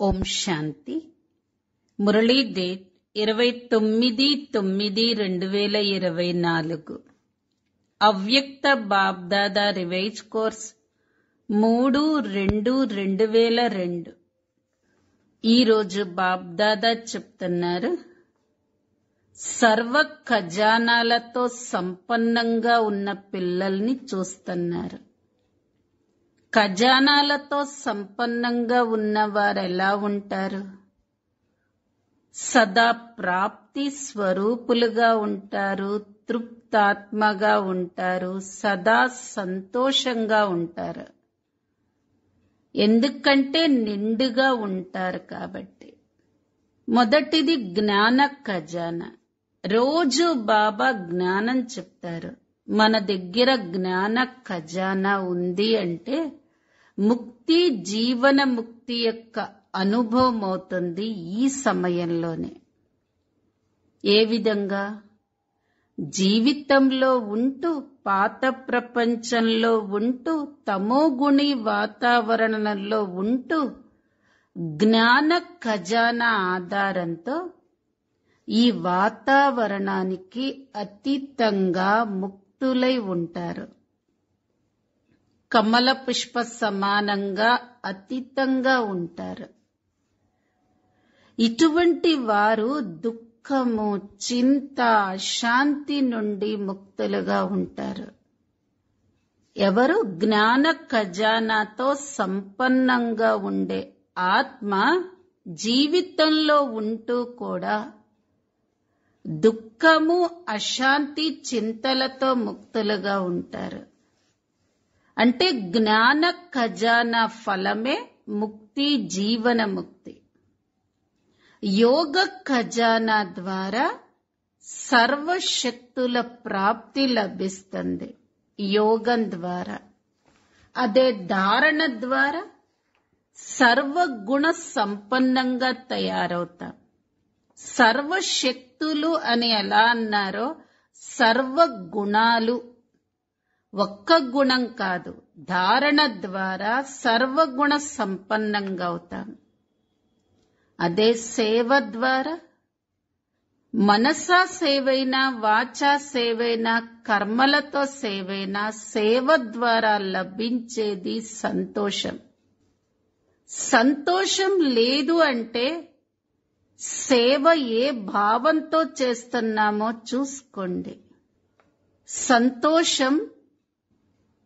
ఓం శాంతి. Murali date 29/9/2024. అవ్యక్త BapDada revise course 3/2/2002. ఈరోజు బాబ్దాదా చెప్తున్నారు, సర్వ ఖజానాలతో సంపన్నంగా ఉన్న పిల్లల్ని చూస్తున్నారు. ఖజానాలతో సంపన్నంగా ఉన్నవారెలా ఉంటారు? సదా ప్రాప్తి స్వరూపులుగా ఉంటారు, తృప్తాత్మగా ఉంటారు, సదా సంతోషంగా ఉంటారు. ఎందుకంటే నిండుగా ఉంటారు కాబట్టి. మొదటిది జ్ఞాన ఖజానా. రోజు బాబా జ్ఞానం చెప్తారు. మన దగ్గర జ్ఞాన ఖజానా ఉంది అంటే ముక్తి, జీవన ముక్తి యొక్క అనుభవం అవుతుంది ఈ సమయంలోనే. ఏ విధంగా? జీవితంలో ఉంటూ, పాత ప్రపంచంలో ఉంటూ, తమోగుణి వాతావరణంలో ఉంటూ, జ్ఞాన ఖజానా ఆధారంతో ఈ వాతావరణానికి అతీతంగా ముక్తులై ఉంటారు. కమల పుష్ప సమానంగా అతీతంగా ఉంటారు. ఇటువంటి వారు దుఃఖము, చింత, అశాంతి నుండి ముక్తులుగా ఉంటారు. ఎవరు? జ్ఞాన ఖజానాతో సంపన్నంగా ఉండే ఆత్మ జీవితంలో ఉంటూ కూడా దుఃఖము, అశాంతి, చింతలతో ముక్తులుగా ఉంటారు. అంటే జ్ఞాన ఖజానా ఫలమే ముక్తి, జీవన ముక్తి. యోగ ఖజానా ద్వారా సర్వశక్తుల ప్రాప్తి లభిస్తుంది. యోగం ద్వారా, అదే ధారణ ద్వారా సర్వగుణ సంపన్నంగా తయారవుతాం. సర్వశక్తులు అని ఎలా అన్నారో, సర్వగుణాలు, ఒక్క గుణం కాదు, ధారణ ద్వారా సర్వగుణ సంపన్నంగా అవుతాం. అదే సేవ ద్వారా, మనసా సేవైనా, వాచా సేవైనా, కర్మలతో సేవైనా, సేవ ద్వారా లభించేది సంతోషం. సంతోషం లేదు అంటే సేవ ఏ భావంతో చేస్తున్నామో చూసుకోండి. సంతోషం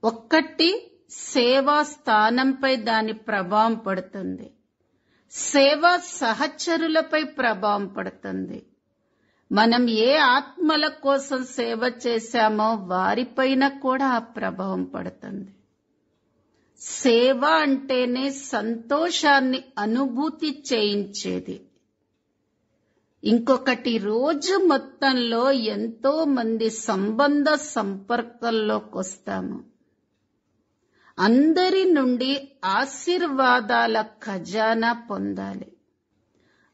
ఒక్కటి సేవా స్థానంపై దాని ప్రభావం పడుతుంది. సేవా సహచరులపై ప్రభావం పడుతుంది. మనం ఏ ఆత్మల కోసం సేవ చేశామో వారిపైన కూడా ఆ ప్రభావం పడుతుంది. సేవ అంటేనే సంతోషాన్ని అనుభూతి చేయించేది. ఇంకొకటి, రోజు మొత్తంలో ఎంతో మంది సంబంధ సంపర్కంలోకి వస్తాము. అందరి నుండి ఆశీర్వాదాల ఖజానా పొందాలి.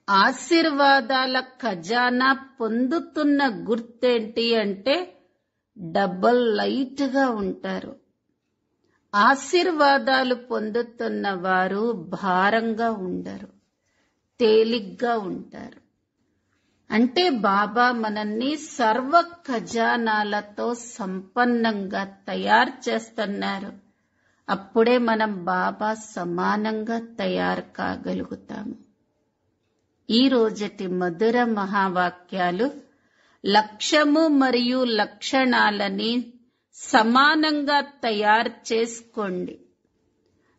ఆశీర్వాదాల ఖజానా పొందుతున్న గుర్తేంటి అంటే డబల్ లైట్ గా ఉంటారు. ఆశీర్వాదాలు పొందుతున్న వారు భారంగా ఉండరు, తేలిగ్గా ఉంటారు. అంటే బాబా మనల్ని సర్వ ఖజానాలతో సంపన్నంగా తయారు చేస్తున్నారు. అప్పుడే మనం బాబా సమానంగా తయారు కాగలుగుతాము. ఈ రోజటి మధుర మహావాక్యాలు లక్ష్యము మరియు లక్షణాలని సమానంగా తయారు చేసుకోండి.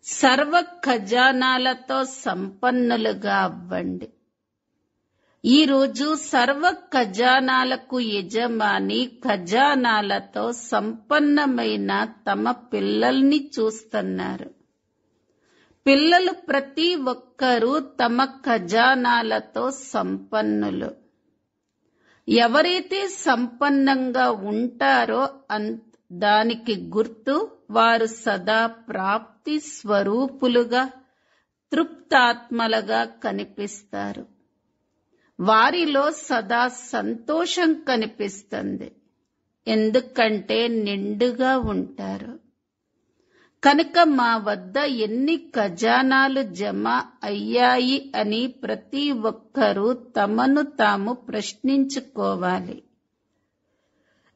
సర్వ ఖజానాలతో సంపన్నులుగా అవ్వండి. ఈ రోజు సర్వ ఖజానాలకు యజమాని ఖజానాలతో సంపన్నమైన తమ పిల్లల్ని చూస్తున్నారు. పిల్లలు ప్రతి ఒక్కరూ తమ ఖజానాలతో సంపన్నులు. ఎవరైతే సంపన్నంగా ఉంటారో దానికి గుర్తు వారు సదా ప్రాప్తి స్వరూపులుగా, తృప్తాత్మలుగా కనిపిస్తారు. వారిలో సదా సంతోషం కనిపిస్తుంది. ఎందుకంటే నిండుగా ఉంటారు. కనుక మా వద్ద ఎన్ని ఖజానాలు జమ అయ్యాయి అని ప్రతి ఒక్కరూ తమను తాము ప్రశ్నించుకోవాలి.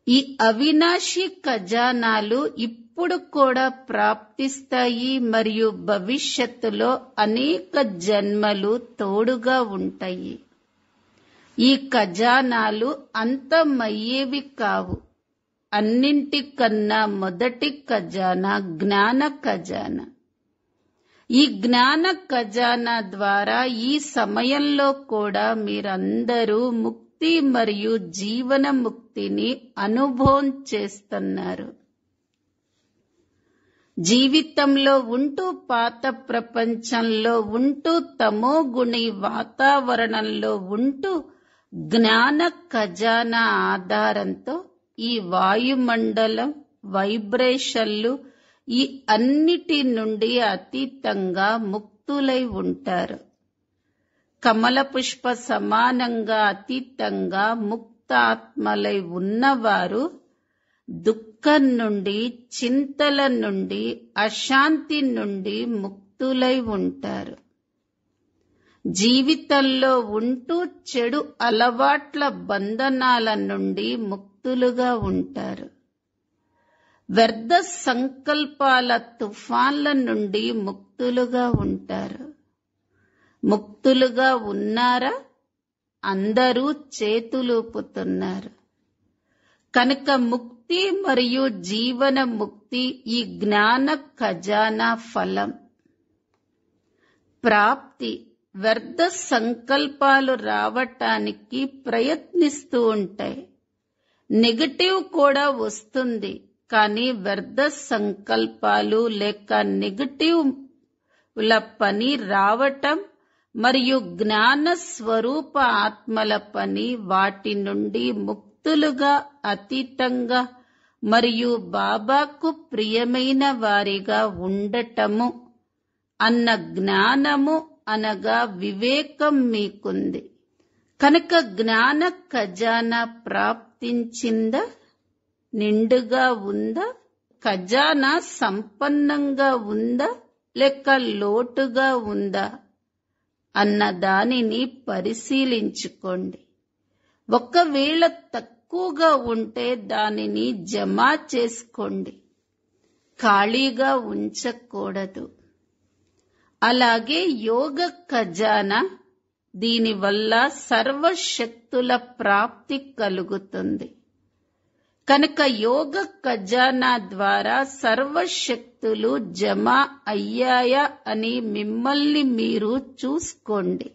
ఈ అవినాశి ఖజానాలు ఇప్పుడు కూడా ప్రాప్తిస్తాయి మరియు భవిష్యత్తులో అనేక జన్మలు తోడుగా ఉంటాయి. ఈ ఖజానాలు అంతమయ్యేవి కావు. అన్నింటికన్నా మొదటి ఖజానా జ్ఞాన ఖజానా. ఈ జ్ఞాన ఖజానా ద్వారా ఈ సమయంలో కూడా మీరందరూ ముక్తి మరియు జీవన ముక్తిని అనుభవం చేస్తున్నారు. జీవితంలో ఉంటూ పాత ప్రపంచంలో ఉంటూ తమోగుణి వాతావరణంలో ఉంటూ జ్ఞాన ఖజానా ఆధారంతో ఈ వాయుమండలం వైబ్రేషన్లు ఈ అన్నిటి నుండి అతీతంగా ముక్తులై ఉంటారు. కమల పుష్ప సమానంగా అతీతంగా ముక్తాత్మలై ఉన్నవారు దుఃఖం నుండి, చింతల నుండి, అశాంతి నుండి ముక్తులై ఉంటారు. జీవితంలో ఉంటూ చెడు అలవాట్ల బంధనాల నుండి ముక్తులుగా ఉంటారు. వ్యర్థ సంకల్పాల తుఫాన్ల నుండి ముక్తులుగా ఉంటారు. ముక్తులుగా ఉన్నారా? అందరూ చేతులూపుతున్నారు. కనుక ముక్తి మరియు జీవన ముక్తి ఈ జ్ఞాన ఖజానా ఫలం. ప్రాప్తి వ్యర్థ సంకల్పాలు రావటానికి ప్రయత్నిస్తూ ఉంటాయి. నెగటివ్ కూడా వస్తుంది, కానీ వ్యర్థ సంకల్పాలు లేక నెగటివ్ల పని రావటం మరియు జ్ఞాన స్వరూప ఆత్మల పని వాటి నుండి ముక్తులుగా, అతీతంగా మరియు బాబాకు ప్రియమైన వారిగా ఉండటము అన్న జ్ఞానము అనగా వివేకం మీకుంది. కనుక జ్ఞాన ఖజానా ప్రాప్తించిందా? నిండుగా ఉందా? ఖజానా సంపన్నంగా ఉందా లేక లోటుగా ఉందా అన్న దానిని పరిశీలించుకోండి. ఒకవేళ తక్కువగా ఉంటే దానిని జమ చేసుకోండి, ఖాళీగా ఉంచకూడదు. అలాగే యోగ ఖజానా, దీనివల్ల సర్వశక్తుల ప్రాప్తి కలుగుతుంది. కనుక యోగ ఖజానా ద్వారా సర్వశక్తులు జమ అయ్యాయా అని మిమ్మల్ని మీరు చూసుకోండి.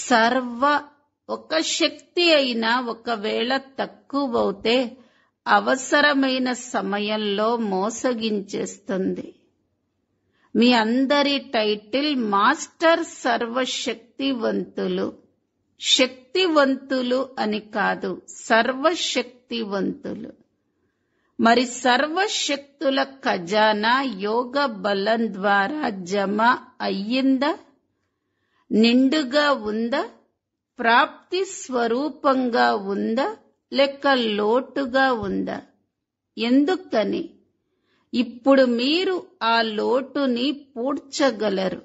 సర్వ ఒక శక్తి అయినా ఒకవేళ తక్కువవుతే అవసరమైన సమయంలో మోసగించేస్తుంది. మీ అందరి టైటిల్ మాస్టర్ సర్వశక్తివంతులు. శక్తివంతులు అని కాదు, సర్వశక్తివంతులు. మరి సర్వశక్తుల ఖజానా యోగ బలం ద్వారా జమ అయ్యిందా? నిండుగా ఉందా? ప్రాప్తి స్వరూపంగా ఉందా లేక లోటుగా ఉందా? ఎందుకని? ఇప్పుడు మీరు ఆ లోటుని పూడ్చగలరు.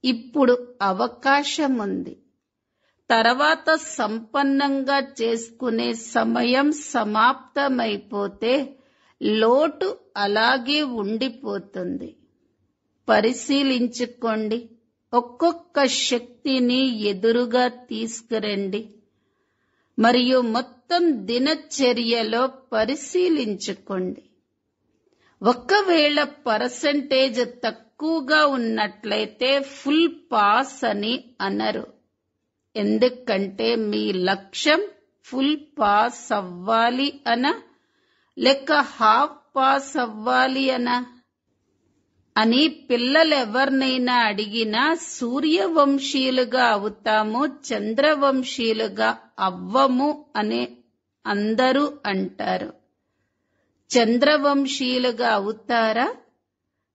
ఇప్పుడు అవకాశం ఉంది. తర్వాత సంపన్నంగా చేసుకునే సమయం సమాప్తమైపోతే లోటు అలాగే ఉండిపోతుంది. పరిశీలించుకోండి. ఒక్కొక్క శక్తిని ఎదురుగా తీసుకురండి మరియు మొత్తం దినచర్యలో పరిశీలించుకోండి. ఒకవేళ పర్సెంటేజ్ తక్కువగా ఉన్నట్లయితే ఫుల్ పాస్ అని అనరు. ఎందుకంటే మీ లక్ష్యం ఫుల్ పాస్ అవ్వాలి అనా లేక హాఫ్ పాస్ అవ్వాలి అనా అని పిల్లలెవరినైనా అడిగినా సూర్యవంశీయులుగా అవుతాము, చంద్రవంశీయులుగా అవ్వము అనే అందరూ అంటారు. చంద్రవంశీయులుగా అవుతారా?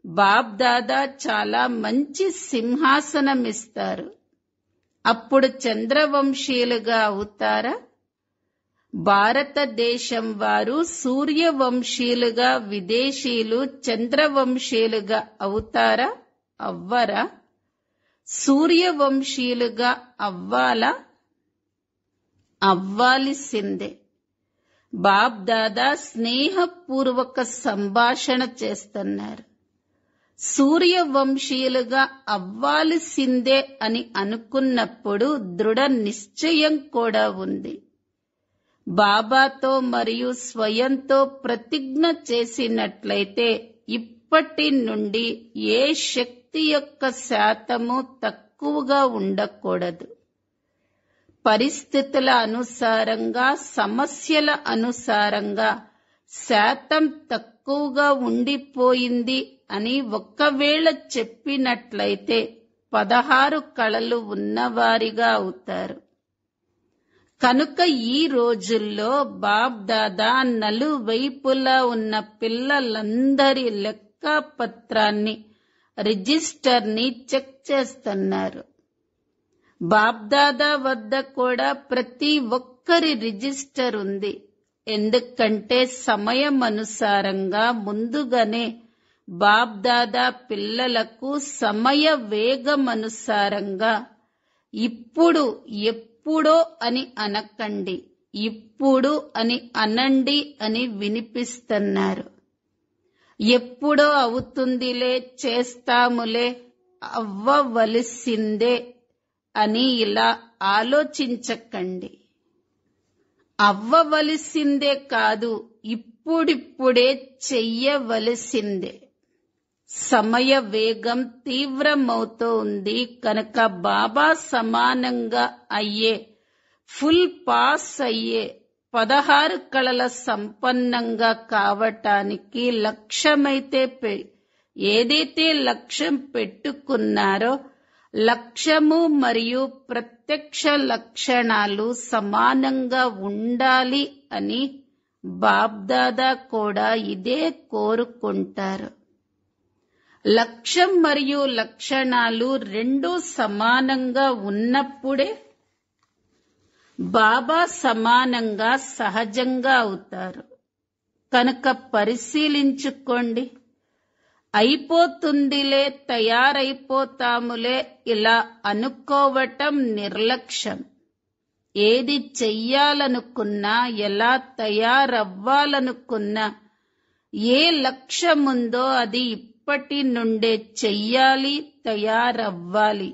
బాప్ దాదా చాలా మంచి సింహాసనం ఇస్తారు. అప్పుడు చంద్రవంశీయులుగా అవుతారా? భారతదేశం వారు సూర్యవంశీయులుగా, విదేశీయులు చంద్రవంశీయులుగా అవుతారా, అవ్వరా? సూర్యవంశీయులుగా అవ్వాలా? అవ్వాల్సిందే. బాప్ దాదా స్నేహపూర్వక సంభాషణ చేస్తున్నారు. సూర్యవంశీయులుగా అవ్వాల్సిందే అని అనుకున్నప్పుడు దృఢ నిశ్చయం కూడా ఉంది. బాబాతో మరియు స్వయంతో ప్రతిజ్ఞ చేసినట్లయితే ఇప్పటి నుండి ఏ శక్తి యొక్క శాతము తక్కువగా ఉండకూడదు. పరిస్థితుల అనుసారంగా, సమస్యల అనుసారంగా శాతం తక్కువగా ఉండిపోయింది అని ఒక్కవేళ చెప్పినట్లయితే 16 కళలు ఉన్నవారిగా అవుతారు. కనుక ఈ రోజుల్లో బాప్ దాదా నలువైపులా ఉన్న పిల్లలందరి లెక్కపత్రాన్ని, రిజిస్టర్ని చెక్ చేస్తున్నారు. బాప్దాదా వద్ద కూడా ప్రతి ఒక్కరి రిజిస్టర్ ఉంది. ఎందుకంటే సమయం అనుసారంగా ముందుగానే బాప్దాదా పిల్లలకు సమయ వేగమనుసారంగా ఇప్పుడు ఎప్పుడో అని అనకండి, ఇప్పుడు అని అనండి అని వినిపిస్తున్నారు. ఎప్పుడో అవుతుందిలే, చేస్తాములే, అవ్వవలసిందే అని ఇలా ఆలోచించకండి. అవ్వవలసిందే కాదు, ఇప్పుడిప్పుడే చెయ్యవలసిందే. సమయ వేగం తీవ్రమవుతూ ఉంది. కనుక బాబా సమానంగా అయ్యే, ఫుల్ పాస్ అయ్యే, 16 కళల సంపన్నంగా కావటానికి లక్ష్యమైతే ఏదైతే లక్ష్యం పెట్టుకున్నారో లక్ష్యము మరియు ప్రత్యక్ష లక్షణాలు సమానంగా ఉండాలి అని బాప్దాదా కూడా ఇదే కోరుకుంటారు. లక్ష్యం మరియు లక్షణాలు రెండూ సమానంగా ఉన్నప్పుడే బాబా సమానంగా సహజంగా అవుతారు. కనుక పరిశీలించుకోండి. అయిపోతుందిలే, తయారైపోతాములే ఇలా అనుకోవటం నిర్లక్ష్యం. ఏది చెయ్యాలనుకున్నా, ఎలా తయారవ్వాలనుకున్నా, ఏ లక్ష్యముందో అది ఇప్పటి నుండే చెయ్యాలి, తయారవ్వాలి.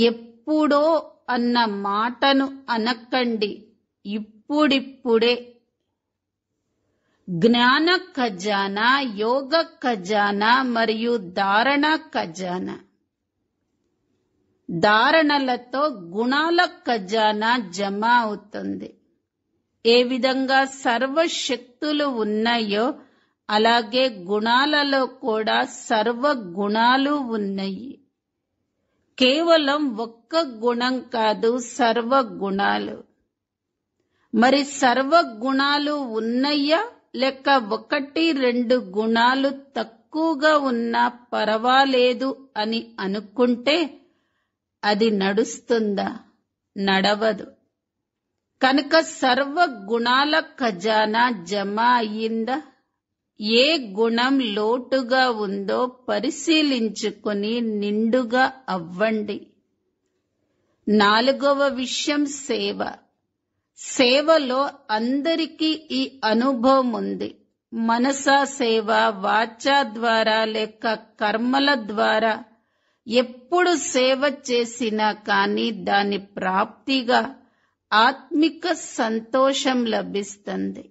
ఎప్పుడో అన్న మాటను అనకండి, ఇప్పుడిప్పుడే. జ్ఞాన ఖజానా, యోగ ఖజానా మరియు ధారణ ఖజానా. ధారణలతో గుణాల ఖజానా జమ అవుతుంది. ఏ విధంగా సర్వశక్తులు ఉన్నాయో అలాగే గుణాలలో కూడా సర్వ గుణాలు ఉన్నాయి. కేవలం ఒక్క గుణం కాదు, సర్వ గుణాలు. మరి సర్వ గుణాలు ఉన్నాయా, లేక 1-2 గుణాలు తక్కువగా ఉన్నా పర్వాలేదు అని అనుకుంటే అది నడుస్తుందా? నడవదు. కనుక సర్వ గుణాల ఖజానా జమ అయ్యిందా? ఏ గుణం లోటుగా ఉందో పరిశీలించుకొని నిండుగా అవ్వండి. 4వ విషయం సేవ. సేవలో అందరికీ ఈ అనుభవం ఉంది. మనసా సేవ, వాచా ద్వారా లేక కర్మల ద్వారా ఎప్పుడు సేవ చేసినా కానీ దాని ప్రాప్తిగా ఆత్మిక సంతోషం లభిస్తుంది.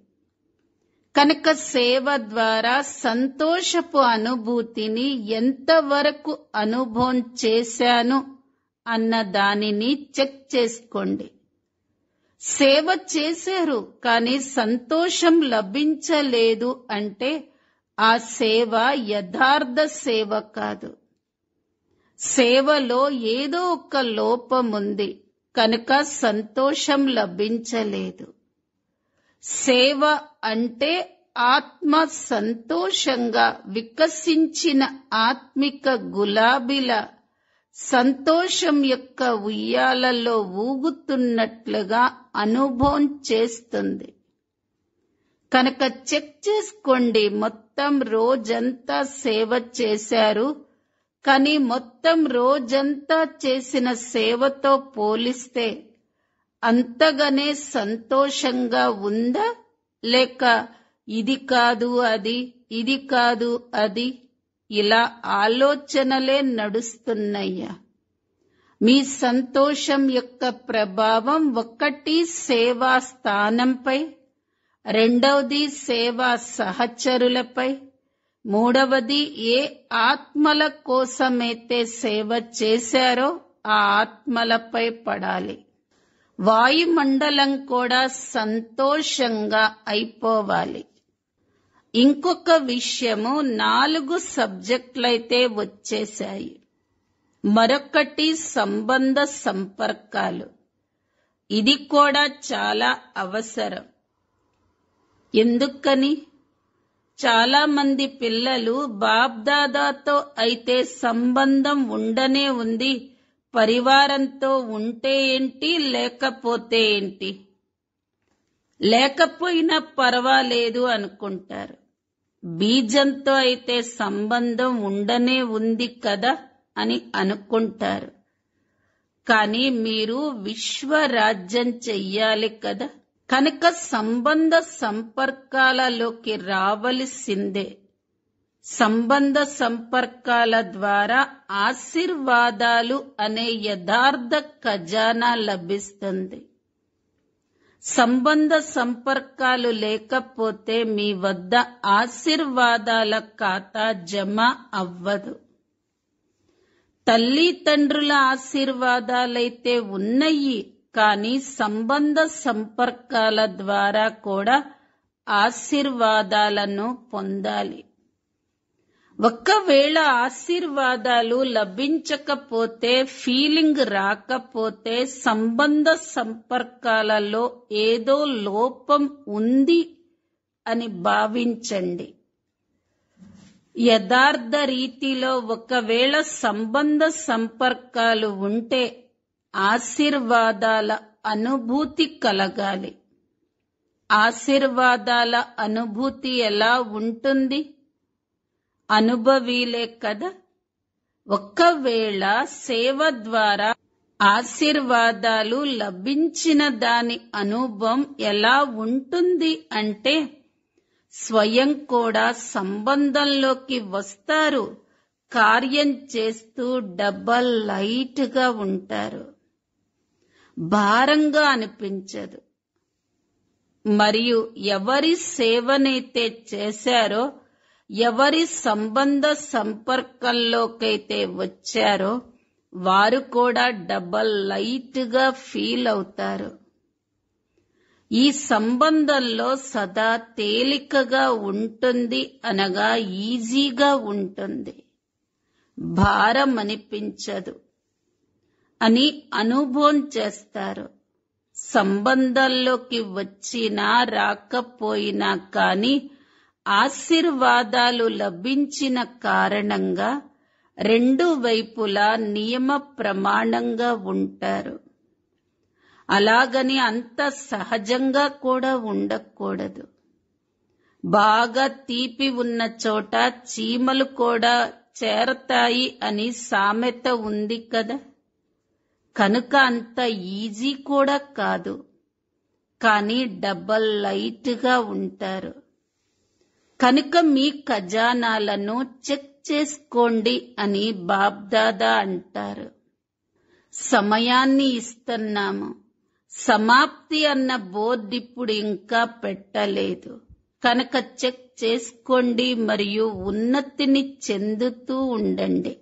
కనుక సేవ ద్వారా సంతోషపు అనుభూతిని ఎంతవరకు అనుభవం చేశాను అన్న దానిని చెక్ చేసుకోండి. సేవ చేశారు కానీ సంతోషం లభించలేదు అంటే ఆ సేవ యథార్థ సేవ కాదు. సేవలో ఏదో ఒక లోపముంది కనుక సంతోషం లభించలేదు. సేవ అంటే ఆత్మ సంతోషంగా వికసించిన ఆత్మిక గులాబీల సంతోషం యొక్క ఉయ్యాలలో ఊగుతున్నట్లుగా అనుభవం చేస్తుంది. కనుక చెక్ చేసుకోండి, మొత్తం రోజంతా సేవ చేశారు, కానీ మొత్తం రోజంతా చేసిన సేవతో పోలిస్తే అంతగానే సంతోషంగా ఉందా, లేక ఇది కాదు అది, ఇది కాదు అది, ఇలా ఆలోచనలే నడుస్తున్నాయ్యా? మీ సంతోషం యొక్క ప్రభావం ఒకటి సేవా స్థానంపై, రెండవది సేవా సహచరులపై, మూడవది ఏ ఆత్మల కోసమైతే సేవ చేశారో ఆ ఆత్మలపై పడాలి. వాయుమండలం కూడా సంతోషంగా అయిపోవాలి. ఇంకొక విషయము, 4 సబ్జెక్టులైతే వచ్చేశాయి. మరొకటి సంబంధ సంపర్కాలు. ఇది కూడా చాలా అవసరం. ఎందుకని? చాలా మంది పిల్లలు బాబ్దాదాతో అయితే సంబంధం ఉండనే ఉంది, పరివారంతో ఉంటే ఏంటి, లేకపోతే ఏంటి, లేకపోయినా పర్వాలేదు అనుకుంటారు. బీజంతో అయితే సంబంధం ఉండనే ఉంది కదా అని అనుకుంటారు. కానీ మీరు విశ్వరాజ్యం చెయ్యాలి కదా, కనుక సంబంధ సంపర్కాలలోకి రావలసిందే. సంబంధ సంపర్కాల ద్వారా ఆశీర్వాదాలు అనే యథార్థ ఖజానా లభిస్తుంది. సంబంధ సంపర్కాలు లేకపోతే మీ వద్ద ఆశీర్వాదాల ఖాతా జమ అవ్వదు. తల్లి తండ్రుల ఆశీర్వాదాలైతే ఉన్నాయి, కానీ సంబంధ సంపర్కాల ద్వారా కూడా ఆశీర్వాదాలను పొందాలి. ఒకవేళ ఆశీర్వాదాలు లభించకపోతే, ఫీలింగ్ రాకపోతే, సంబంధ సంపర్కాలలో ఏదో లోపం ఉంది అని భావించండి. యథార్థ రీతిలో ఒకవేళ సంబంధ సంపర్కాలు ఉంటే ఆశీర్వాదాల అనుభూతి కలగాలి. ఆశీర్వాదాల అనుభూతి ఎలా ఉంటుంది? అనుభవీలే కదా. ఒకవేళ సేవ ద్వారా ఆశీర్వాదాలు లభించిన దాని అనుభవం ఎలా ఉంటుంది అంటే, స్వయం కూడా సంబంధంలోకి వస్తారు, కార్యం చేస్తూ డబల్ లైట్ గా ఉంటారు, భారంగా అనిపించదు. మరియు ఎవరి సేవనైతే చేశారో, ఎవరి సంబంధ సంపర్కంలోకైతే వచ్చారో వారు కూడా డబల్ లైట్ గా ఫీల్ అవుతారు. ఈ సంబంధంలో సదా తేలికగా ఉంటుంది, అనగా ఈజీగా ఉంటుంది, భారం అనిపించదు అని అనుభవం చేస్తారు. సంబంధంలోకి వచ్చినా రాకపోయినా కానీ ఆశీర్వాదాలు లభించిన కారణంగా రెండు వైపులా నియమ ప్రమాణంగా ఉంటారు. అలాగని అంత సహజంగా కూడా ఉండకూడదు. బాగా తీపి ఉన్న చోట చీమలు కూడా చేరతాయి అని సామెత ఉంది కదా. కనుక అంత ఈజీ కూడా కాదు, కానీ డబల్ లైట్ గా ఉంటారు. కనుక మీ ఖజానాలను చెక్ చేసుకోండి అని బాబ్దాదా అంటారు. సమయాన్ని ఇస్తున్నాము, సమాప్తి అన్న బోర్డు ఇప్పుడు ఇంకా పెట్టలేదు. కనుక చెక్ చేసుకోండి మరియు ఉన్నతిని చెందుతూ ఉండండి.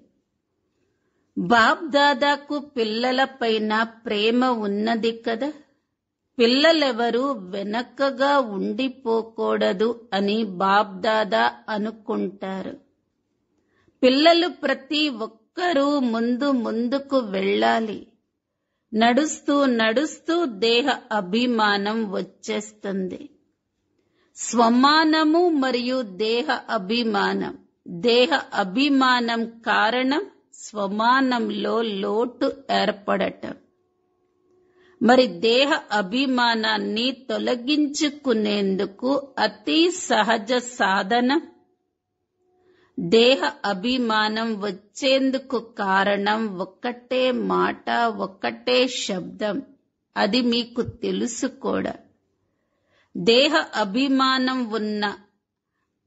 బాబ్దాదాకు పిల్లలపైన ప్రేమ ఉన్నది కదా. పిల్లలెవరూ వెనకగా ఉండిపోకూడదు అని బాబ్దాదా అనుకుంటారు. పిల్లలు ప్రతి ఒక్కరూ ముందుకు వెళ్ళాలి. నడుస్తూ నడుస్తూ దేహ అభిమానం వచ్చేస్తుంది. స్వమానము మరియు దేహ అభిమానం. దేహ అభిమానం కారణం స్వమానంలో లోటు ఏర్పడటం. మరి దేహ అభిమానాన్ని తొలగించుకునేందుకు అతి సహజ సాధన. దేహ అభిమానం వచ్చేందుకు కారణం ఒక్కటే మాట, ఒక్కటే శబ్దం. అది మీకు తెలుసు కూడా. దేహ అభిమానం ఉన్న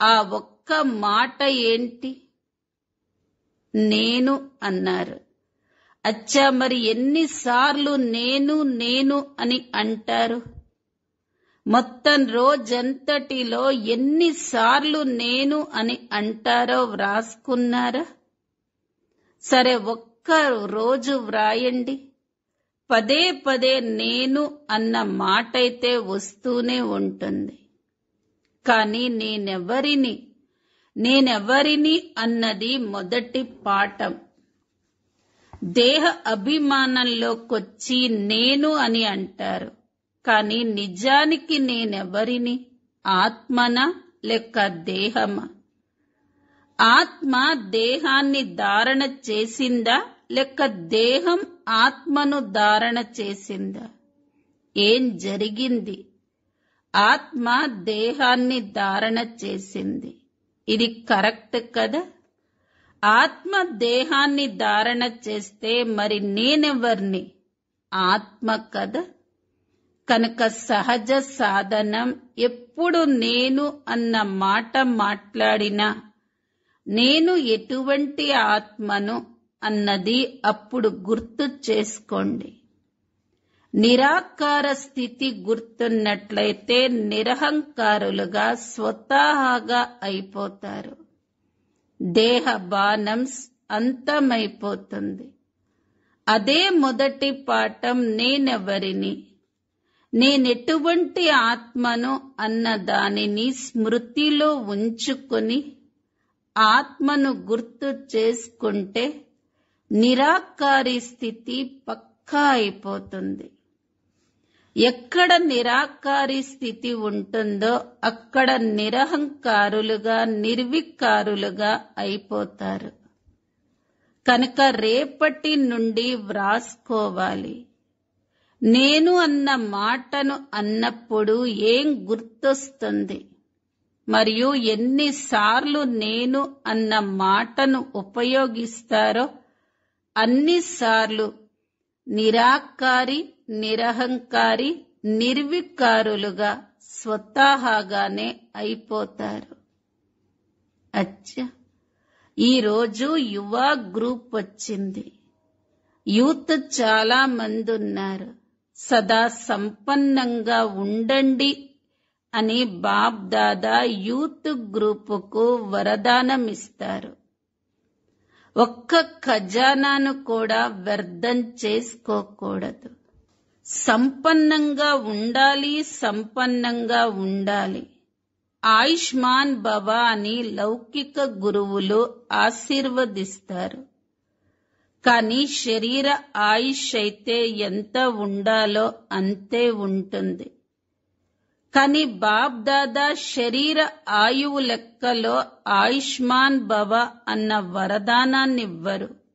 ఆ ఒక్క మాట ఏంటి? నేను అన్నారు. అచ్చా, మరి ఎన్నిసార్లు నేను నేను అని అంటారు? మొత్తం రోజంతటిలో ఎన్నిసార్లు నేను అని అంటారో వ్రాసుకున్నారా? సరే, ఒక్క రోజు వ్రాయండి. పదే పదే నేను అన్న మాటైతే వస్తూనే ఉంటుంది. కానీ నేనెవరిని అన్నది మొదటి పాఠం. దేహ అభిమానంలోకొచ్చి నేను అని అంటారు. కానీ నిజానికి నేనెవరిని? ఆత్మనా లేక దేహమా? ఆత్మ దేహాన్ని ధారణ చేసిందా లేక దేహం ఆత్మను ధారణ చేసిందా? ఏం జరిగింది? ఆత్మ దేహాన్ని ధారణ చేసింది. ఇది కరెక్ట్ కదా? ఆత్మ దేహాన్ని ధారణ చేస్తే మరి నేనెవర్ని? ఆత్మ కదా. కనుక సహజ సాధనం ఎప్పుడు నేను అన్న మాట మాట్లాడినా నేను ఎటువంటి ఆత్మను అన్నది అప్పుడు గుర్తు చేసుకోండి. నిరాకార స్థితి గుర్తున్నట్లయితే నిరహంకారులుగా స్వతహాగా అయిపోతారు. దేహ బాణం అంతమైపోతుంది. అదే మొదటి పాఠం. నేనెవరిని, నేనెటువంటి ఆత్మను అన్న దానిని స్మృతిలో ఉంచుకొని ఆత్మను గుర్తు చేసుకుంటే నిరాకారి స్థితి పక్కా అయిపోతుంది. ఎక్కడ నిరాకారి స్థితి ఉంటుందో అక్కడ నిరహంకారులుగా నిర్వికారులుగా అయిపోతారు. కనుక రేపటి నుండి వ్రాసుకోవాలి. నేను అన్న మాటను అన్నప్పుడు ఏం గుర్తొస్తుంది మరియు ఎన్నిసార్లు నేను అన్న మాటను ఉపయోగిస్తారో అన్నిసార్లు నిరాకారి, నిరహంకారి, నిర్వికారులుగా స్వతహాగానే అయిపోతారు. అచ్చా, ఈరోజు యువ గ్రూప్ వచ్చింది. యూత్ చాలా మంది ఉన్నారు. సదా సంపన్నంగా ఉండండి అని బాప్ దాదా యూత్ గ్రూపుకు వరదానం ఇస్తారు. ఒక్క ఖజానాను కూడా వ్యర్థం చేసుకోకూడదు. సంపన్నంగా ఉండాలి, సంపన్నంగా ఉండాలి. ఆయుష్మాన్ భవ అని లౌకిక గురువులు ఆశీర్వదిస్తారు. కానీ శరీర ఆయుష్ అయితే ఎంత ఉండాలో అంతే ఉంటుంది. కానీ బాప్ దాదా శరీర ఆయువు లెక్కలో ఆయుష్మాన్ భవ అన్న వరదానాన్నివ్వరు.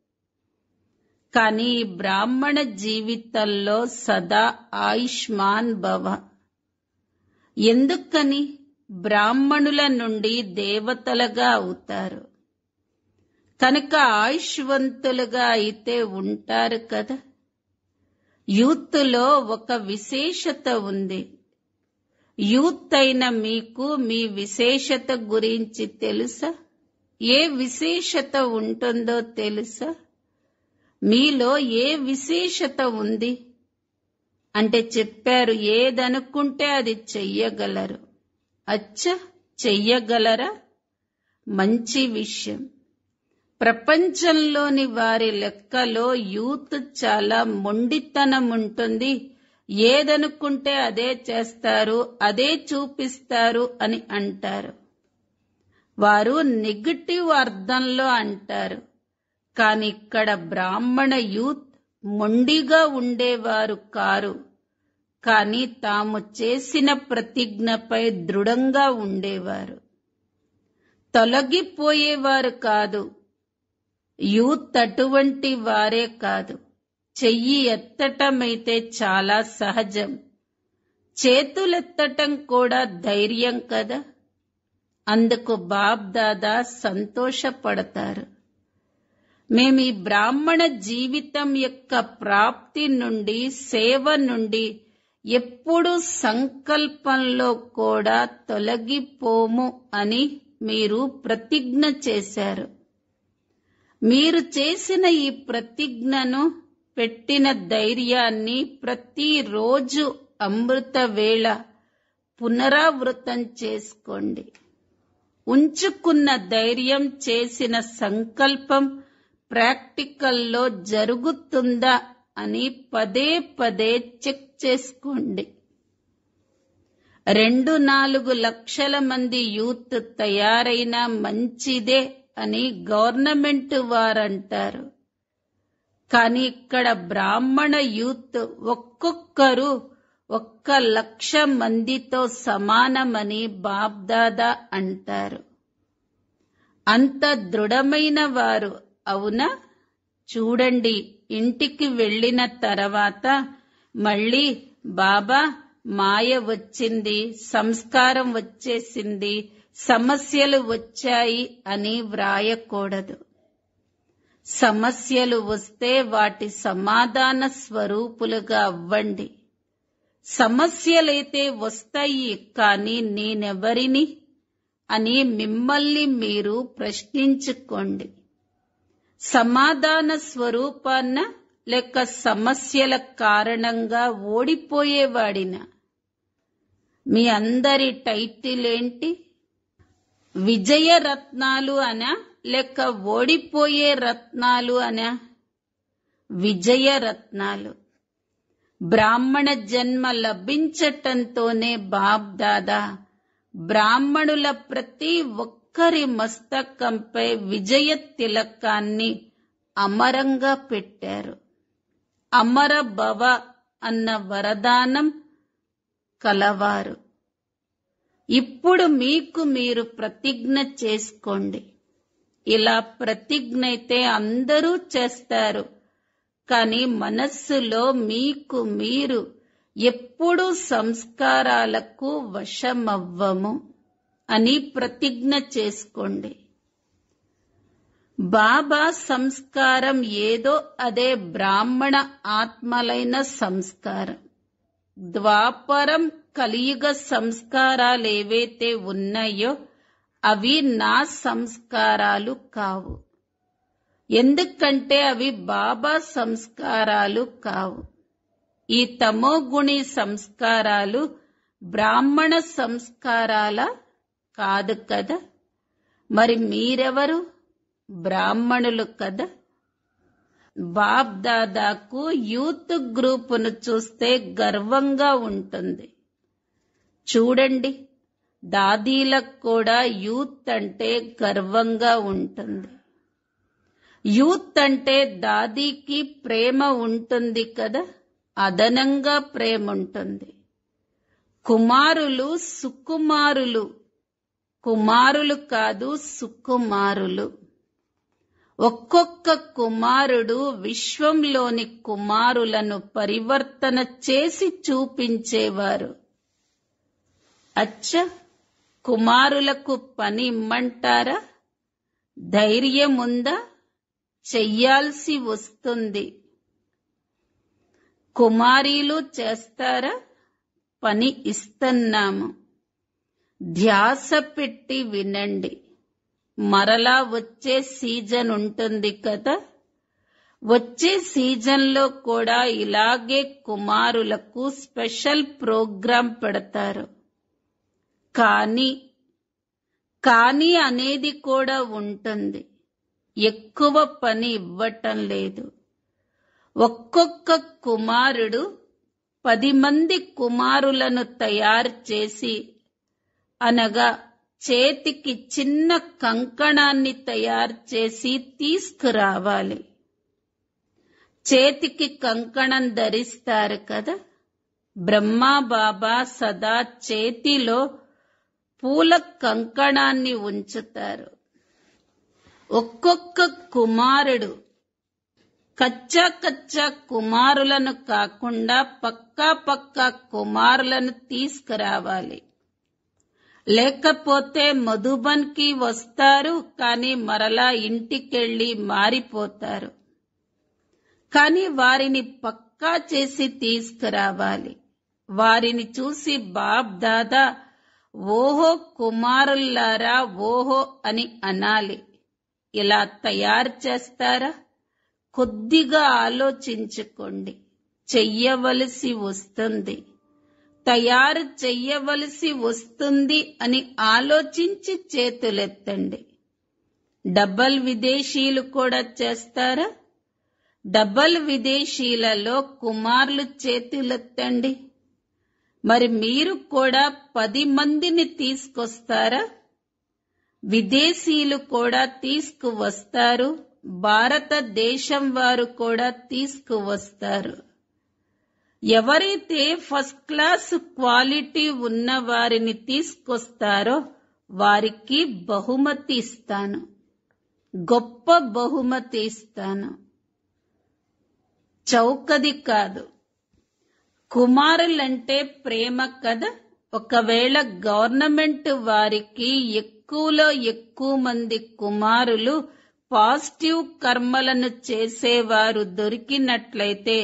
కానీ ఈ బ్రాహ్మణ జీవితంలో సదా ఆయుష్మాన్ భవ. ఎందుకని? బ్రాహ్మణుల నుండి దేవతలుగా అవుతారు. కనుక ఆయుష్వంతులుగా అయితే ఉంటారు కదా. యూత్లో ఒక విశేషత ఉంది. యూత్ అయిన మీకు మీ విశేషత గురించి తెలుసా? ఏ విశేషత ఉంటుందో తెలుసా? మీలో ఏ విశేషత ఉంది అంటే చెప్పారు, ఏదనుకుంటే అది చెయ్యగలరు. అచ్చా, చెయ్యగలరా? మంచి విషయం. ప్రపంచంలోని వారి లెక్కలో యూత్ చాలా మొండితనం ఉంటుంది. ఏదనుకుంటే అదే చేస్తారు, అదే చూపిస్తారు అని అంటారు. వారు నెగటివ్ అర్థంలో అంటారు. కాని ఇక్కడ బ్రాహ్మణ యూత్ మొండిగా ఉండేవారు కారు. కాని తాము చేసిన ప్రతిజ్ఞపై దృఢంగా ఉండేవారు. తొలగిపోయేవారు కాదు. యూత్ అటువంటి వారే కాదు. చెయ్యి ఎత్తటమైతే చాలా సహజం. చేతులెత్తటం కూడా ధైర్యం కదా. అందుకు బాప్ దాదా సంతోషపడతారు. మేమీ బ్రాహ్మణ జీవితం యొక్క ప్రాప్తి నుండి, సేవ నుండి ఎప్పుడూ సంకల్పంలో కూడా తొలగిపోము అని మీరు ప్రతిజ్ఞ చేశారు. మీరు చేసిన ఈ ప్రతిజ్ఞను, పెట్టిన ధైర్యాన్ని ప్రతిరోజు అమృత వేళ పునరావృతం చేసుకోండి. ఉంచుకున్న ధైర్యం, చేసిన సంకల్పం ప్రాక్టికల్లో జరుగుతుందా అని పదే పదే చెక్ చేసుకోండి. 2-4 లక్షల మంది యూత్ తయారైనా మంచిదే అని గవర్నమెంట్ వారంటారు. కానీ ఇక్కడ బ్రాహ్మణ యూత్ ఒక్కొక్కరు 1,00,000 మందితో సమానమని బాబ్దాదా అంటారు. అంత దృఢమైన వారు, అవునా? చూడండి, ఇంటికి వెళ్ళిన తర్వాత మళ్ళీ బాబా మాయ వచ్చింది, సంస్కారం వచ్చేసింది, సమస్యలు వచ్చాయి అని వ్రాయకూడదు. సమస్యలు వస్తే వాటి సమాధాన స్వరూపులుగా అవ్వండి. సమస్యలైతే వస్తాయి, కానీ నేనెవరిని అని మిమ్మల్ని మీరు ప్రశ్నించుకోండి. సమాధాన స్వరూపాన్న లేక సమస్యల కారణంగా ఓడిపోయేవాడినా? మీ అందరి టైటిల్ ఏంటి? విజయ రత్నాలు అనా లేక ఓడిపోయే రత్నాలు అనా? విజయ రత్నాలు. బ్రాహ్మణ జన్మ లభించటంతోనే బాప్ దాదా బ్రాహ్మణుల ప్రతి ఒక్కరి మస్తకంపై విజయ తిలకాన్ని అమరంగా పెట్టారు. అమర భవ అన్న వరదానం కలవారు. ఇప్పుడు మీకు మీరు ప్రతిజ్ఞ చేసుకోండి. ఇలా ప్రతిజ్ఞైతే అందరూ చేస్తారు, కానీ మనస్సులో మీకు మీరు ఎప్పుడూ సంస్కారాలకు వశమవ్వము అని ప్రతిజ్ఞ చేసుకోండి. బాబా సంస్కారం ఏదో అదే బ్రాహ్మణ ఆత్మలైన సంస్కారం. ద్వాపరం కలియుగ సంస్కారాలేవైతే ఉన్నాయో అవి నా సంస్కారాలు కావు. ఎందుకంటే అవి బాబా సంస్కారాలు కావు. ఈ తమోగుణి సంస్కారాలు బ్రాహ్మణ సంస్కారాల కాదు కదా. మరి మీరెవరు? బ్రాహ్మణులు కదా. బాప్ దాదాకు యూత్ గ్రూపును చూస్తే గర్వంగా ఉంటుంది. చూడండి, దాదీలకు కూడా యూత్ అంటే గర్వంగా ఉంటుంది. యూత్ అంటే దాదీకి ప్రేమ ఉంటుంది కదా, అదనంగా ప్రేమ ఉంటుంది. కుమారులు సుకుమారులు, కుమారులు కాదు సుకుమారులు. ఒక్కొక్క కుమారుడు విశ్వంలోని కుమారులను పరివర్తన చేసి చూపించేవారు. అచ్చ, కుమారులకు పని ఇమ్మంటారా? ధైర్యం ఉందా? చెయ్యాల్సి వస్తుంది. కుమారీలు చేస్తారా? పని ఇస్తున్నాము. ధ్యాస పెట్టి వినండి. మరలా వచ్చే సీజన్ ఉంటుంది కదా. వచ్చే సీజన్లో కూడా ఇలాగే కుమారులకు స్పెషల్ ప్రోగ్రాం పెడతారు. కానీ అనేది కూడా ఉంటుంది. ఎక్కువ పని ఇవ్వటం లేదు. ఒక్కొక్క కుమారుడు 10 మంది కుమారులను తయారు చేసి, అనగా చేతికి చిన్న కంకణాన్ని తయారు చేసి తీసుకురావాలి. చేతికి కంకణం ధరిస్తారు కదా. బ్రహ్మా బాబా సదా చేతిలో పూల కంకణాన్ని ఉంచుతారు. ఒక్కొక్క కుమారుడు కచ్చా కుమారులను కాకుండా పక్కా కుమారులను తీసుకురావాలి. లేకపోతే మధుబన్కి వస్తారు, కానీ మరలా ఇంటికెళ్ళి మారిపోతారు. కానీ వారిని పక్కా చేసి తీసుకురావాలి. వారిని చూసి బాప్ దాదా ఓహో కుమారుల్లారా ఓహో అని అనాలి. ఇలా తయారు చేస్తారా? కొద్దిగా ఆలోచించుకోండి. చెయ్యవలసి వస్తుంది, తయారు చెయ్యవలసి వస్తుంది అని ఆలోచించి చేతులెత్తండి. డబల్ విదేశీయులు కూడా చేస్తారా? డబల్ విదేశీయులలో కుమారులు చేతులెత్తండి. మరి మీరు కూడా 10 మందిని తీసుకొస్తారా? విదేశీయులు కూడా తీసుకువస్తారు, భారతదేశం వారు కూడా తీసుకువస్తారు. ఎవరైతే ఫస్ట్ క్లాస్ క్వాలిటీ ఉన్న వారిని తీసుకొస్తారో వారికి బహుమతి ఇస్తాను, గొప్ప బహుమతి ఇస్తాను. చౌకది కాదు. కుమారులంటే ప్రేమ కదా. ఒకవేళ గవర్నమెంట్ వారికి ఎక్కువలో ఎక్కువ మంది కుమారులు పాజిటివ్ కర్మలను చేసేవారు దొరికినట్లయితే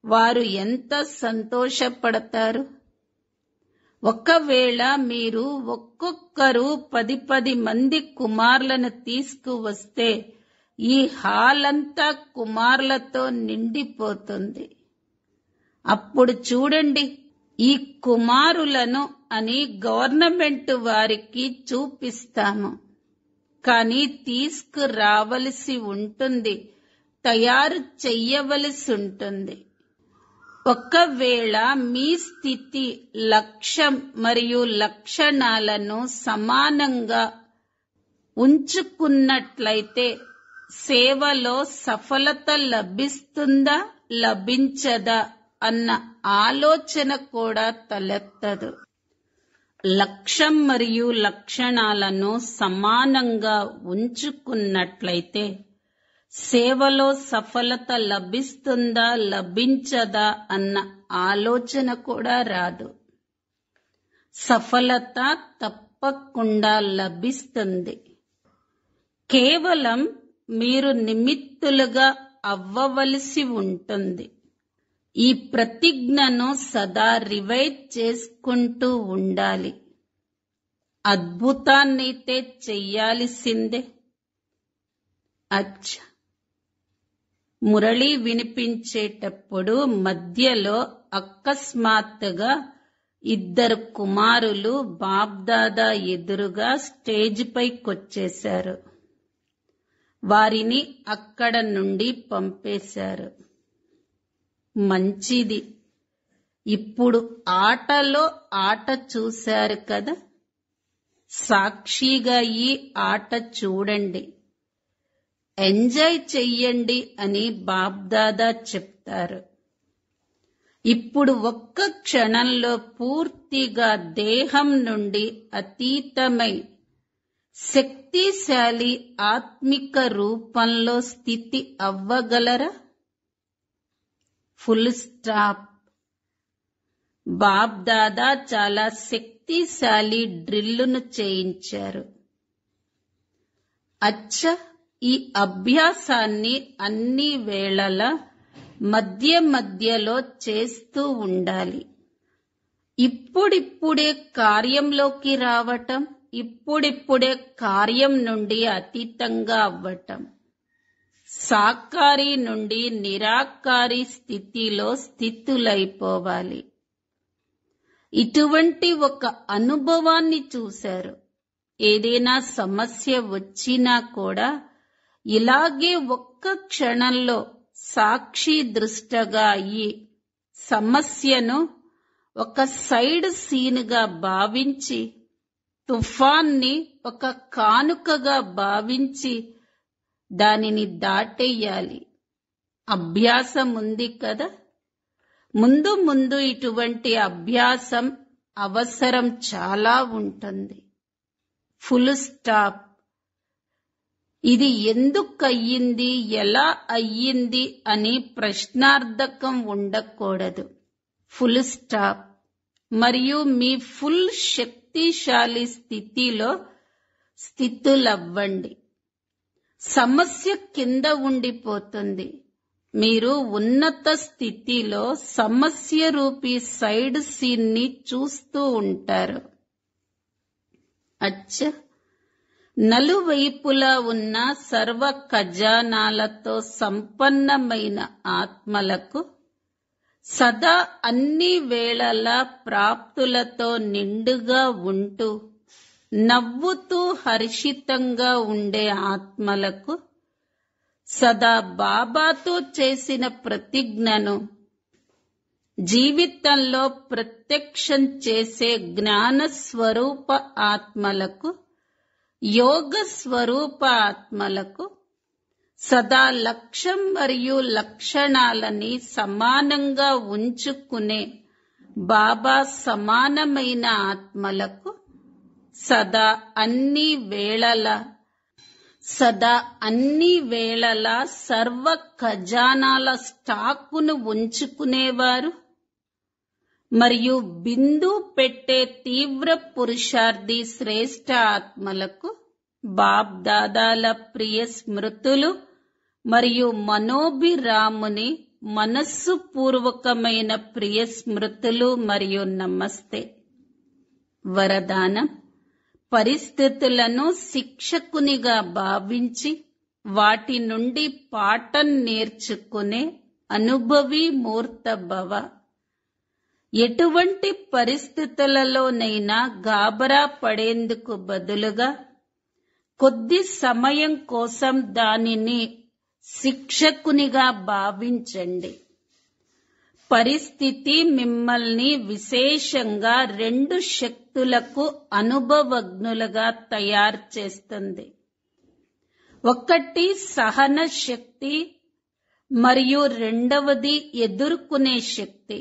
వారు ఎంత సంతోషపడతారు. ఒకవేళ మీరు ఒక్కొక్కరు 10 మంది కుమారులను తీసుకువస్తే ఈ హాల్ అంతా కుమారులతో నిండిపోతుంది. అప్పుడు చూడండి, ఈ కుమారులను అని గవర్నమెంట్ వారికి చూపిస్తాము. కానీ తీసుకురావలసి ఉంటుంది, తయారు చెయ్యవలసి ఉంటుంది. ఒకవేళ మీ స్థితి, లక్ష్యం మరియు లక్షణాలను సమానంగా ఉంచుకున్నట్లయితే సేవలో సఫలత లభిస్తుందా లభించదా అన్న ఆలోచన కూడా తలెత్తదు. లక్ష్యం మరియు లక్షణాలను సమానంగా ఉంచుకున్నట్లయితే సేవలో సఫలత లభిస్తుందా లభించదా అన్న ఆలోచన కూడా రాదు. సఫలత తప్పకుండా లభిస్తుంది. కేవలం మీరు నిమిత్తులుగా అవ్వవలసి ఉంటుంది. ఈ ప్రతిజ్ఞను సదా రివైజ్ చేసుకుంటూ ఉండాలి. అద్భుతాన్నైతే చెయ్యాల్సిందే. అచ్చా, మురళి వినిపించేటప్పుడు మధ్యలో అకస్మాత్తుగా 2 కుమారులు బాబ్దాదా ఎదురుగా స్టేజ్ పైకొచ్చేశారు. వారిని అక్కడ నుండి పంపేశారు. మంచిది. ఇప్పుడు ఆటలో ఆట చూశారు కదా, సాక్షిగా ఈ ఆట చూడండి, ఎంజాయ్ చెయ్యండి అని బాబ్దాదా చెప్తారు. ఇప్పుడు ఒక్క క్షణంలో పూర్తిగా దేహం నుండి అతీతమై శక్తిశాలి ఆత్మిక రూపంలో స్థితి అవ్వగలరా? Full stop. బాబ్దాదా చాలా శక్తిశాలి డ్రిల్లును చేయించారు. అచ్చా, ఈ అభ్యాసాన్ని అన్ని వేళలా మధ్య మధ్యలో చేస్తూ ఉండాలి. ఇప్పుడిప్పుడే కార్యంలోకి రావటం, ఇప్పుడిప్పుడే కార్యం నుండి అతీతంగా అవ్వటం, సాకారి నుండి నిరాకారి స్థితిలో స్థితులైపోవాలి. ఇటువంటి ఒక అనుభవాన్ని చూశారు. ఏదైనా సమస్య వచ్చినా కూడా ఇలాగే ఒక్క క్షణంలో సాక్షి దృష్టగా అయ్యి సమస్యను ఒక సైడ్ సీన్గా భావించి, తుఫాన్ని ఒక కానుకగా భావించి దానిని దాటేయాలి. అభ్యాసం ఉంది కదా. ముందు ముందు ఇటువంటి అభ్యాసం అవసరం చాలా ఉంటుంది. Full stop. ఇది ఎందుకయ్యింది, ఎలా అయ్యింది అని ప్రశ్నార్థకం ఉండకూడదు. Full stop. మరియు మీ ఫుల్ శక్తిశాలి స్థితిలో స్థితులవ్వండి. సమస్య కింద ఉండిపోతుంది. మీరు ఉన్నత స్థితిలో సమస్య రూపీ సైడ్ సీన్ ని చూస్తూ ఉంటారు. అచ్చా, నలువైపులా ఉన్న సర్వ ఖజానాలతో సంపన్నమైన ఆత్మలకు సదా అన్ని వేళలా ప్రాప్తులతో నిండుగా ఉంటూ నవ్వుతూ హర్షితంగా ఉండే ఆత్మలకు సదా బాబాతో చేసిన ప్రతిజ్ఞను జీవితంలో ప్రత్యక్షం చేసే జ్ఞాన స్వరూప ఆత్మలకు, యోగ స్వరూప ఆత్మలకు సదా లక్ష్యం మరియు లక్షణాలని సమానంగా ఉంచుకునే బాబా సమానమైన ఆత్మలకు సదా అన్ని వేళలా సర్వ ఖజానాల స్టాకును ఉంచుకునేవారు మరియు బిందు పెట్టే తీవ్ర పురుషార్థి శ్రేష్ఠ ఆత్మలకు బాప్ దాదాల ప్రియ స్మృతులు మరియు మనోభిరాముని మనస్సు పూర్వకమైన ప్రియ స్మృతులు మరియు నమస్తే. వరదానం: పరిస్థితులను శిక్షకునిగా భావించి వాటి నుండి పాఠం నేర్చుకునే అనుభవీ మూర్త భవ. ఎటువంటి పరిస్థితులలోనైనా గాబరా పడేందుకు బదులుగా కొద్ది సమయం కోసం దానిని శిక్షకునిగా భావించండి. పరిస్థితి మిమ్మల్ని విశేషంగా రెండు శక్తులకు అనుభవజ్ఞులుగా తయారు చేస్తుంది. ఒకటి సహన శక్తి మరియు రెండవది ఎదుర్కొనే శక్తి.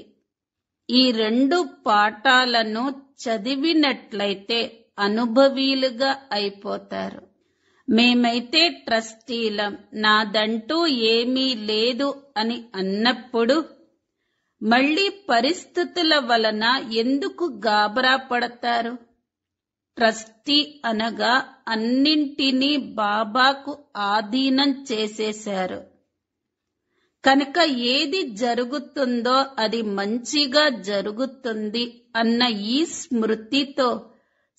ఈ రెండు పాఠాలను చదివినట్లయితే అనుభవీలుగా అయిపోతారు. మేమైతే ట్రస్టీలం, నాదంటూ ఏమీ లేదు అని అన్నప్పుడు మళ్లీ పరిస్థితుల వలన ఎందుకు గాబరా పడతారు? ట్రస్టీ అనగా అన్నింటినీ బాబాకు ఆధీనం చేసేశారు కనుక ఏది జరుగుతుందో అది మంచిగా జరుగుతుంది అన్న ఈ స్మృతితో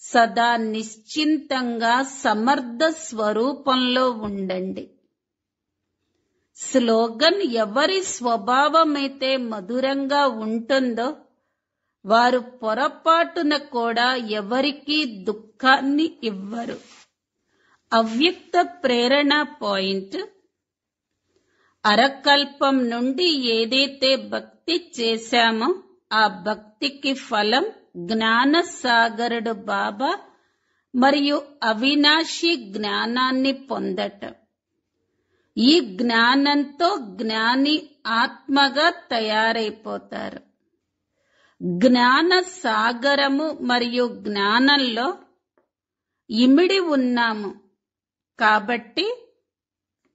సదా నిశ్చింతంగా సమర్థ స్వరూపంలో ఉండండి. స్లోగన్: ఎవరి స్వభావమైతే మధురంగా ఉంటుందో వారు పొరపాటున కూడా ఎవరికీ దుఃఖాన్ని ఇవ్వరు. అవ్యక్త ప్రేరణ పాయింట్: అరకల్పం నుండి ఏదైతే భక్తి చేశామో ఆ భక్తికి ఫలం జ్ఞాన సాగరుడు బాబా మరియు అవినాశి జ్ఞానాన్ని పొందటం. ఈ జ్ఞానంతో జ్ఞాని ఆత్మగా తయారైపోతారు. జ్ఞాన సాగరము మరియు జ్ఞానంలో ఇమిడి ఉన్నాము కాబట్టి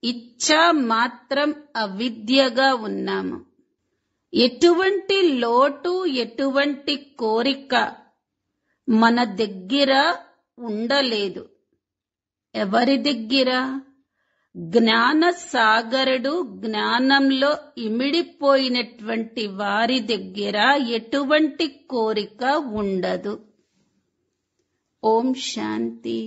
ఇచ్ఛా మాత్రం అవిద్యగా ఉన్నాము. ఎటువంటి లోటు, ఎటువంటి కోరిక మన దగ్గర ఉండలేదు. ఎవరి దగ్గర? జ్ఞాన సాగరుడు జ్ఞానంలో ఇమిడిపోయినటువంటి వారి దగ్గర ఎటువంటి కోరిక ఉండదు. ఓం శాంతి.